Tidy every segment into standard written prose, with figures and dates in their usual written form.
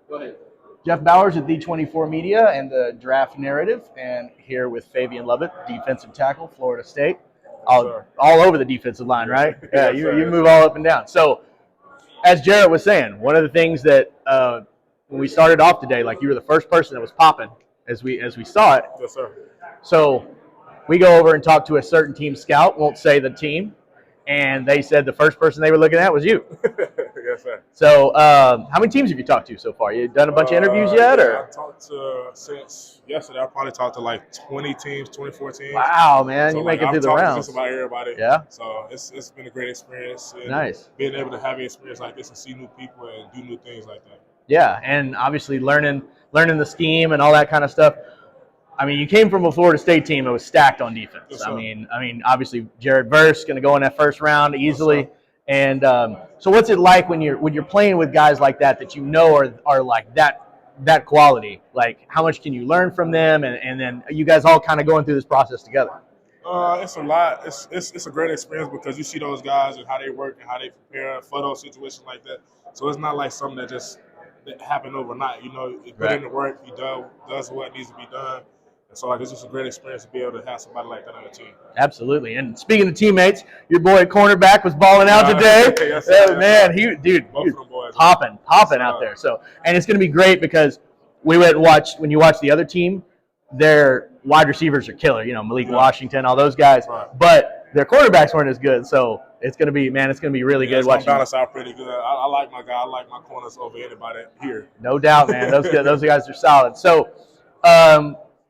Go ahead. Jeff Bowers at D24 Media and the Draft Narrative, and here with Fabien Lovett, defensive tackle, Florida State. All over the defensive line, right? Yeah, you move all up and down. So, as Jarrett was saying, one of the things that when we started off today, like you were the first person that was popping as we saw it. Yes, sir. So we go over and talk to a certain team scout, won't say the team, and they said the first person they were looking at was you. Yes, sir. So how many teams have you talked to so far? You done a bunch of interviews yet? Yeah, or I talked to, since yesterday, I probably talked to like 20 teams, 24 teams. Wow, man, So, you like, make it through the I've talked to rounds. just about everybody. Yeah. So it's been a great experience. And Nice. being able to have an experience like this and see new people and do new things like that. Yeah, and obviously learning the scheme and all that kind of stuff. I mean, you came from a Florida State team that was stacked on defense. Yes, I mean, obviously Jared Verse going to go in that first round easily. And so, what's it like when you're playing with guys like that you know are like that quality? Like, how much can you learn from them? And then you guys all kind of going through this process together. It's a lot. It's a great experience because you see those guys and how they work and how they prepare for those situations like that. So it's not like something that happened overnight. You know, he put in the work, he does what needs to be done. And so, like, it's just a great experience to be able to have somebody like that on the team. Absolutely. And speaking of teammates, your boy cornerback was balling out today. Yes, sir. Man, he was popping out there. So, and it's going to be great because we went and watched, when you watch the other team, their wide receivers are killer. You know, Malik Washington, all those guys. Right. But their quarterbacks weren't as good. So it's going to be, man, it's going to be really good it's watching. Balance out pretty good. I like my guy. I like my corners over anybody here. No doubt, man. Those guys are solid. So,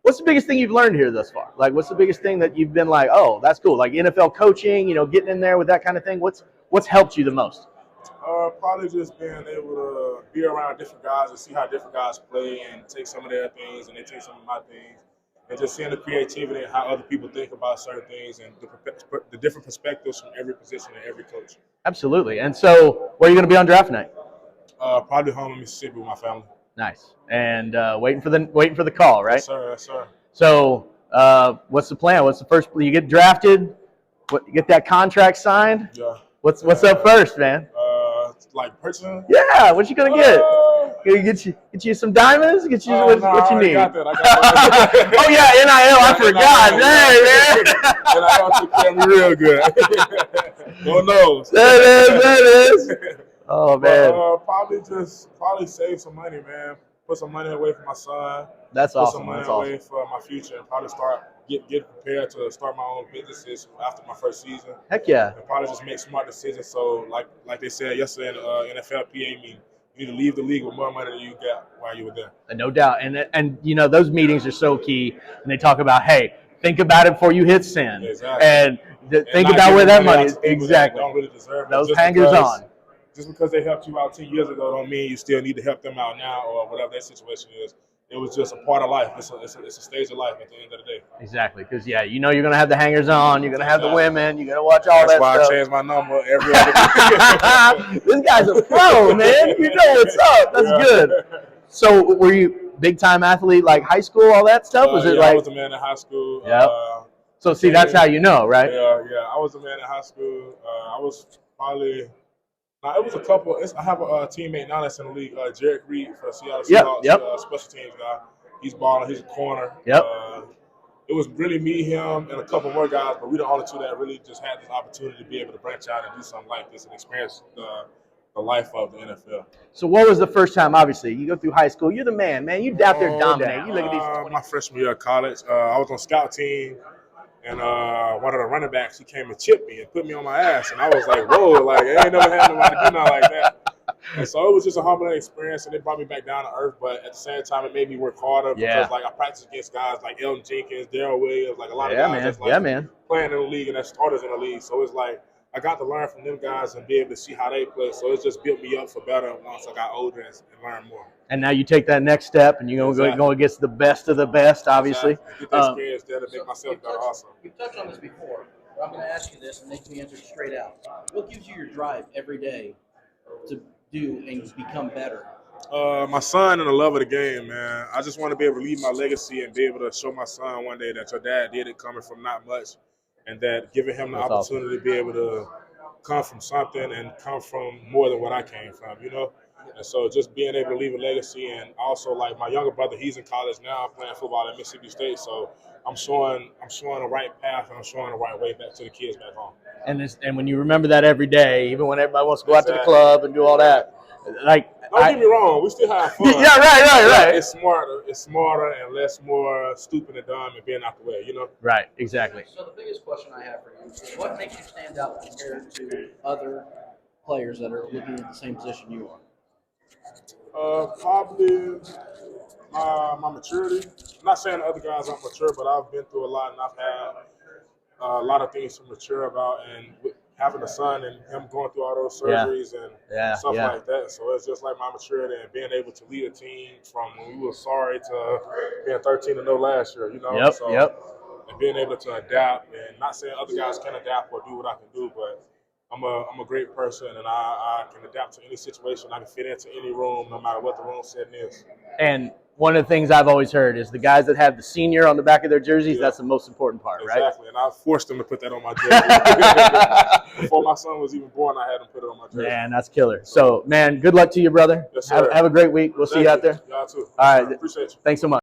what's the biggest thing you've learned here thus far? Like, what's the biggest thing that you've been like, oh, that's cool? Like NFL coaching, you know, getting in there with that kind of thing. What's helped you the most? Probably just being able to be around different guys and see how different guys play and take some of their things and they take some of my things. And just seeing the creativity and how other people think about certain things and the different perspectives from every position and every coach. Absolutely. And so, where are you going to be on draft night? Probably home in Mississippi with my family. Nice. And waiting for the call, right? Yes, sir. Yes, sir. So, what's the plan? What's the first? You get drafted. You get that contract signed. Yeah. What's up first, man? Like purchasing? Yeah. What you gonna get? Gonna get you some diamonds? Get you what you need? I got that. Oh yeah, NIL. I forgot. NIL took care of me real good. Who knows? That is. Oh man. Probably save some money, man. Put some money away for my son. That's awesome. Put some money away for my future, and probably get prepared to start my own businesses after my first season. Heck yeah. And probably just make smart decisions. So like they said yesterday in the NFL PA meeting, you need to leave the league with more money than you got while you were there. No doubt. And you know, those meetings are so key. And they talk about, hey, think about it before you hit send. Exactly. And think about where that money is. Exactly. Don't really deserve it. Those hangers on. Just because they helped you out 10 years ago don't mean you still need to help them out now or whatever their situation is. It was just a part of life. It's a stage of life at the end of the day. Exactly. Because, yeah, you know you're going to have the hangers on. You're going to have the women. You're going to watch all that stuff. That's why I changed my number every other week. This guy's a pro, man. You know what's up. That's good. So were you big-time athlete, like high school, all that stuff? Was it I was a man in high school. Yep. So, see, that's how you know, right? Yeah. I was a man in high school. I was probably – it was a couple. I have a teammate now that's in the league, Jarek Reed for Seattle Seahawks, special teams guy. He's balling. He's a corner. Yep. It was really me, him, and a couple more guys, but we the only two that really just had this opportunity to be able to branch out and do something like this and experience the life of the NFL. So what was the first time, obviously, you go through high school, you're the man, you out there dominate. You look at these my freshman year of college, I was on scout team. And one of the running backs, he came and chipped me and put me on my ass. And I was like, whoa, like, I ain't never had nobody do nothing like that. And so it was just a humbling experience, and it brought me back down to earth. But at the same time, it made me work harder because, like, I practiced against guys like Elton Jenkins, Darrell Williams, like a lot of guys that's, like, playing in the league and that's starters in the league. So it's like I got to learn from them guys and be able to see how they play. So it just built me up for better once I got older and learned more. And now you take that next step, and you're going to go against the best of the best, obviously. Exactly. Get the experience there to make myself better also. You've touched on this before, but I'm going to ask you this and make me answer straight out. What gives you your drive every day to do and become better? My son and the love of the game, man. I just want to be able to leave my legacy and be able to show my son one day that your dad did it coming from not much, and that giving him the opportunity to be able to come from something and come from more than what I came from, you know? And so just being able to leave a legacy, and also like my younger brother, he's in college now playing football at Mississippi State. So I'm showing the right path, and I'm showing the right way back to the kids back home. And when you remember that every day, even when everybody wants to go out to the club and do all that, like don't get me wrong, we still have fun. Yeah, right. It's smarter and less more stupid and dumb and being out the way, you know. Right, exactly. So the biggest question I have for you is, what makes you stand out compared to other players that are looking at the same position you are? Probably my maturity. I'm not saying the other guys aren't mature, but I've been through a lot, and I've had a lot of things to mature about, and with having a son and him going through all those surgeries and stuff like that. So it's just like my maturity and being able to lead a team from when we were sorry to being 13-0 last year, you know. And being able to adapt, and not saying other guys can adapt or do what I can do, but I'm a great person, and I can adapt to any situation. I can fit into any room, no matter what the room setting is. And one of the things I've always heard is the guys that have the senior on the back of their jerseys, that's the most important part, right? Exactly, and I forced them to put that on my jersey. Before my son was even born, I had them put it on my jersey. Man, that's killer. So, man, good luck to you, brother. Yes, sir. Have a great week. We'll see you out there. Y'all too. All right. Appreciate you. Thanks so much.